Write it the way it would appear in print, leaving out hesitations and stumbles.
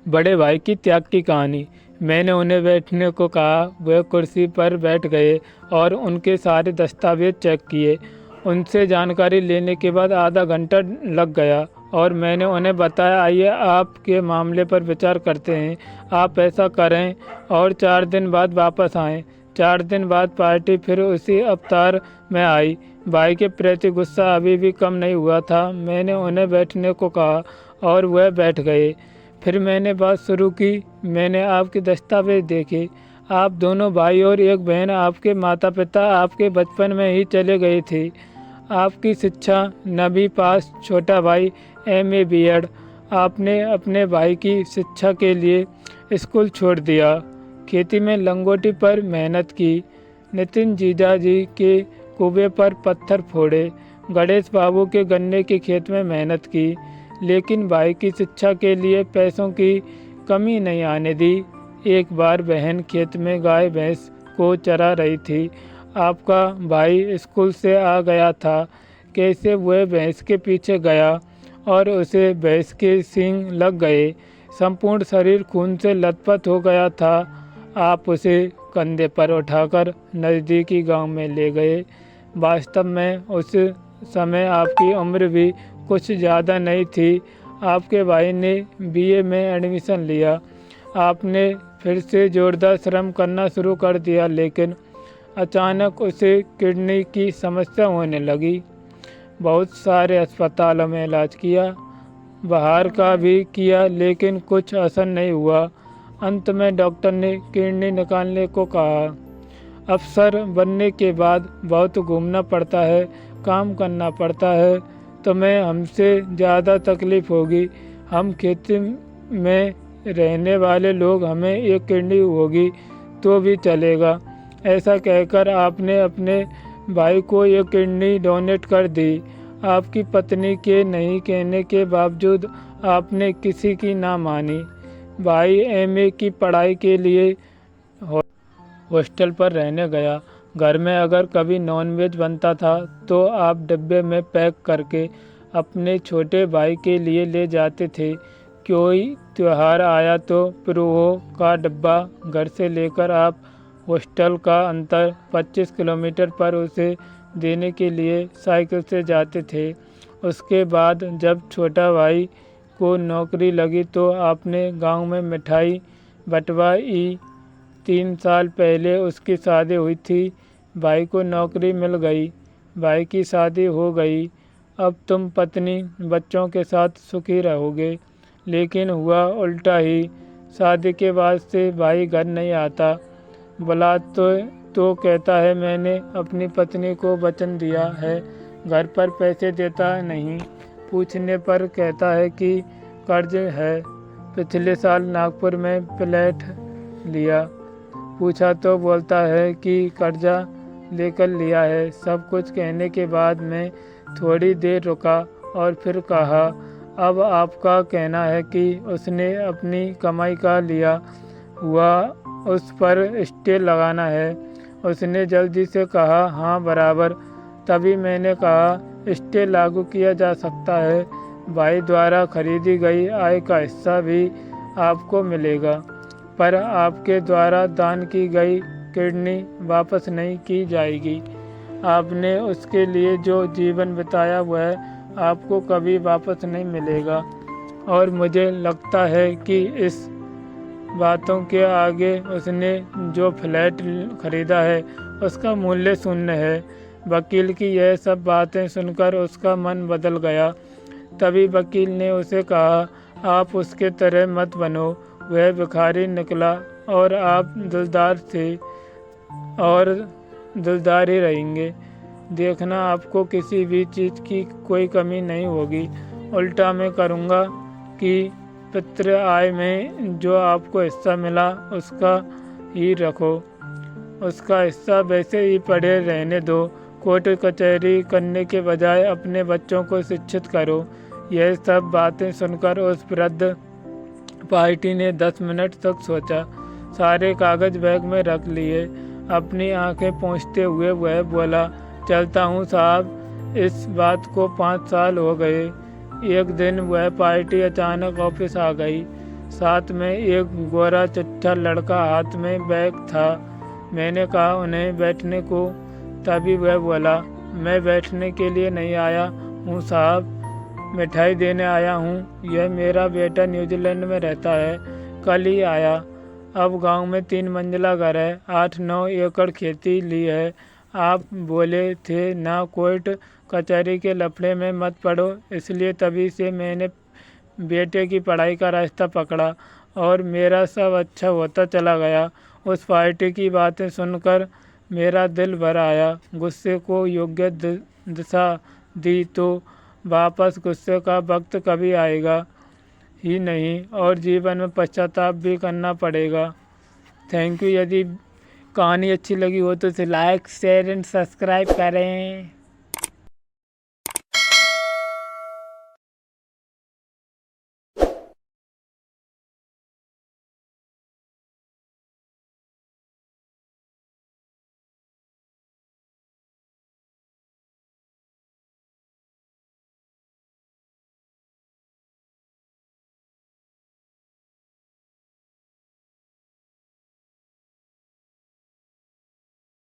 बड़े भाई की त्याग की कहानी। मैंने उन्हें बैठने को कहा। वह कुर्सी पर बैठ गए और उनके सारे दस्तावेज चेक किए। उनसे जानकारी लेने के बाद आधा घंटा लग गया और मैंने उन्हें बताया, आइए आपके मामले पर विचार करते हैं। आप ऐसा करें और 4 दिन बाद वापस आएं। 4 दिन बाद पार्टी फिर उसी अवतार में आई। भाई के प्रति गुस्सा अभी भी कम नहीं हुआ था। मैंने उन्हें बैठने को कहा और वह बैठ गए। फिर मैंने बात शुरू की। मैंने आपके दस्तावेज देखे। आप दोनों भाई और एक बहन, आपके माता पिता आपके बचपन में ही चले गए थे। आपकी शिक्षा 9वीं पास, छोटा भाई MA B.Ed। आपने अपने भाई की शिक्षा के लिए स्कूल छोड़ दिया। खेती में लंगोटी पर मेहनत की। नितिन जीजाजी के कुएं पर पत्थर फोड़े। गणेश बाबू के गन्ने के खेत में मेहनत की, लेकिन भाई की शिक्षा के लिए पैसों की कमी नहीं आने दी। एक बार बहन खेत में गाय भैंस को चरा रही थी। आपका भाई स्कूल से आ गया था। कैसे वह भैंस के पीछे गया और उसे भैंस के सींग लग गए। संपूर्ण शरीर खून से लथपथ हो गया था। आप उसे कंधे पर उठाकर नज़दीकी गांव में ले गए। वास्तव में उस समय आपकी उम्र भी कुछ ज़्यादा नहीं थी। आपके भाई ने BA में एडमिशन लिया। आपने फिर से जोरदार श्रम करना शुरू कर दिया, लेकिन अचानक उसे किडनी की समस्या होने लगी। बहुत सारे अस्पतालों में इलाज किया, बाहर का भी किया, लेकिन कुछ असर नहीं हुआ। अंत में डॉक्टर ने किडनी निकालने को कहा। अफसर बनने के बाद बहुत घूमना पड़ता है, काम करना पड़ता है। तुम्हें हमसे ज़्यादा तकलीफ होगी। हम खेती में रहने वाले लोग, हमें एक किडनी होगी तो भी चलेगा। ऐसा कहकर आपने अपने भाई को एक किडनी डोनेट कर दी। आपकी पत्नी के नहीं कहने के बावजूद आपने किसी की ना मानी। भाई MA की पढ़ाई के लिए हॉस्टल पर रहने गया। घर में अगर कभी नॉनवेज बनता था तो आप डिब्बे में पैक करके अपने छोटे भाई के लिए ले जाते थे। कोई त्योहार आया तो पिरों का डिब्बा घर से लेकर आप हॉस्टल का अंतर 25 किलोमीटर पर उसे देने के लिए साइकिल से जाते थे। उसके बाद जब छोटा भाई को नौकरी लगी तो आपने गांव में मिठाई बंटवाई। 3 साल पहले उसकी शादी हुई थी। भाई को नौकरी मिल गई, भाई की शादी हो गई। अब तुम पत्नी बच्चों के साथ सुखी रहोगे। लेकिन हुआ उल्टा ही। शादी के बाद से भाई घर नहीं आता। बुला तो कहता है, मैंने अपनी पत्नी को वचन दिया है, घर पर पैसे देता नहीं। पूछने पर कहता है कि कर्ज है, पिछले साल नागपुर में फ्लैट लिया। पूछा तो बोलता है कि कर्जा लेकर लिया है। सब कुछ कहने के बाद मैं थोड़ी देर रुका और फिर कहा, अब आपका कहना है कि उसने अपनी कमाई का लिया हुआ उस पर स्टे लगाना है। उसने जल्दी से कहा, हाँ बराबर। तभी मैंने कहा, स्टे लागू किया जा सकता है। भाई द्वारा खरीदी गई आय का हिस्सा भी आपको मिलेगा, पर आपके द्वारा दान की गई किडनी वापस नहीं की जाएगी। आपने उसके लिए जो जीवन बिताया वह आपको कभी वापस नहीं मिलेगा। और मुझे लगता है कि इस बातों के आगे उसने जो फ्लैट खरीदा है उसका मूल्य शून्य है। वकील की यह सब बातें सुनकर उसका मन बदल गया। तभी वकील ने उसे कहा, आप उसके तरह मत बनो। वह भिखारी निकला और आप दिलदार थे और दिलदार ही रहेंगे। देखना, आपको किसी भी चीज़ की कोई कमी नहीं होगी। उल्टा मैं करूँगा कि पितृ आय में जो आपको हिस्सा मिला उसका ही रखो। उसका हिस्सा वैसे ही पड़े रहने दो। कोर्ट कचहरी करने के बजाय अपने बच्चों को शिक्षित करो। यह सब बातें सुनकर उस वृद्ध पार्टी ने 10 मिनट तक सोचा। सारे कागज बैग में रख लिए। अपनी आंखें पोंछते हुए वह बोला, चलता हूँ साहब। इस बात को 5 साल हो गए। एक दिन वह पार्टी अचानक ऑफिस आ गई। साथ में एक गोरा चच्चा लड़का, हाथ में बैग था। मैंने कहा उन्हें बैठने को, तभी वह बोला, मैं बैठने के लिए नहीं आया हूँ साहब, मिठाई देने आया हूँ। यह मेरा बेटा न्यूजीलैंड में रहता है, कल ही आया। अब गांव में 3 मंजिला घर है, 8-9 एकड़ खेती ली है। आप बोले थे ना कोर्ट कचहरी के लफड़े में मत पड़ो, इसलिए तभी से मैंने बेटे की पढ़ाई का रास्ता पकड़ा और मेरा सब अच्छा होता चला गया। उस पार्टी की बातें सुनकर मेरा दिल भर आया। गुस्से को योग्य दिशा दी तो वापस गुस्से का वक्त कभी आएगा ही नहीं और जीवन में पश्चाताप भी करना पड़ेगा। Thank you. यदि कहानी अच्छी लगी हो तो इसे लाइक, शेयर एंड सब्सक्राइब करें।